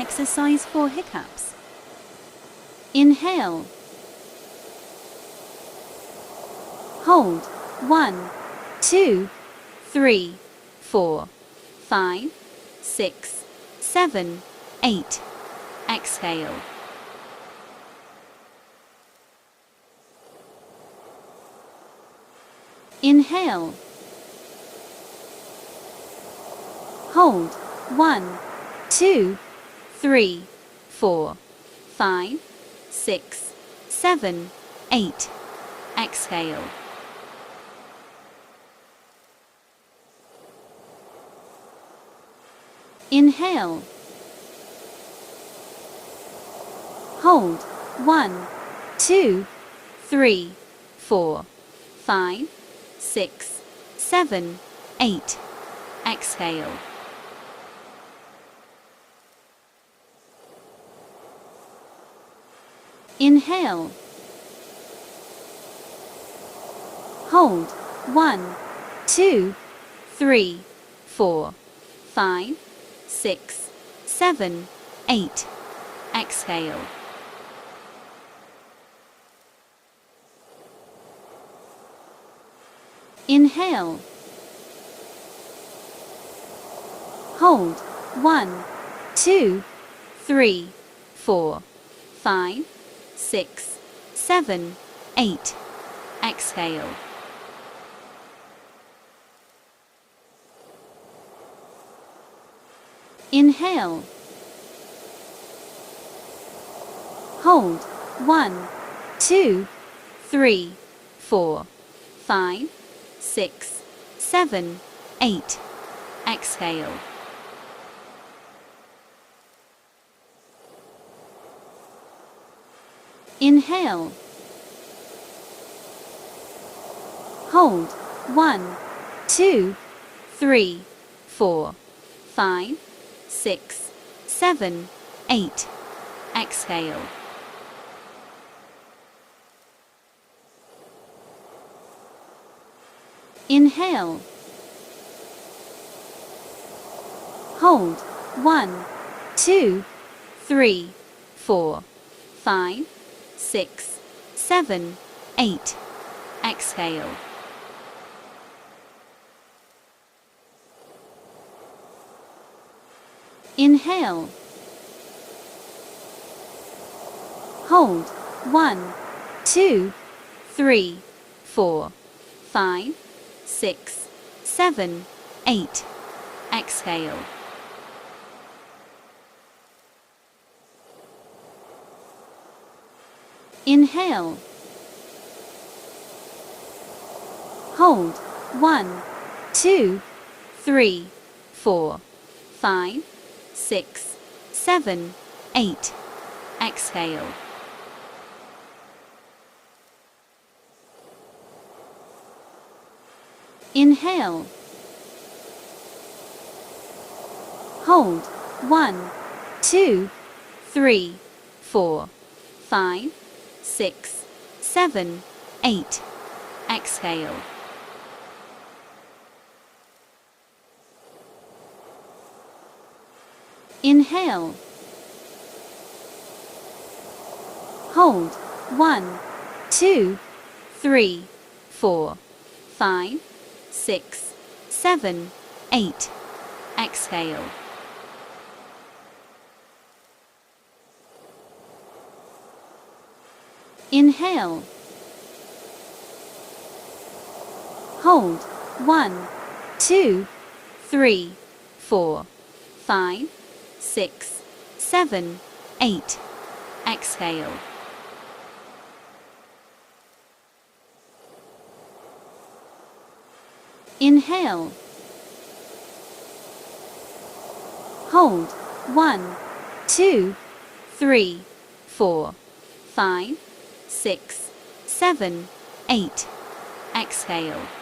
exercise for hiccups. Inhale. Hold. 1, 2, 3, 4, 5, 6, 7, 8. Exhale. Inhale. Hold. 1, 2, 3, 4, 5, 6, 7, 8. Exhale. Inhale. Hold. 1, 2, 3, 4, 5, 6, 7, 8. Exhale. Inhale. Hold. 1, 2, 3, 4, 5, 6, 7, 8. Exhale. Inhale. Hold. 1, 2, 3, 4, 5, 6, 7, 8. Exhale. Inhale. Hold. 1, 2, 3, 4, 5, 6, 7, 8. Exhale. Inhale. Hold. 1, 2, 3, 4, 5, 6, 7, 8. Exhale. Inhale. Hold. 1, 2, 3, 4, 5, 6, 7, 8. Exhale. Inhale. Hold. 1, 2, 3, 4, 5, 6, 7, 8. Exhale. Inhale. Hold. 1, 2, 3, 4, 5, 6, 7, 8. Exhale. Inhale. Hold. 1, 2, 3, 4, 5, 6, 7, 8. Exhale. Inhale. Hold. 1, 2, 3, 4, 5, 6, 7, 8. Exhale. Inhale. Hold. 1, 2, 3, 4, 5, 6, 7, 8. Exhale. Inhale. Hold. 1, 2, 3, 4, 5, 6, 7, 8. Exhale.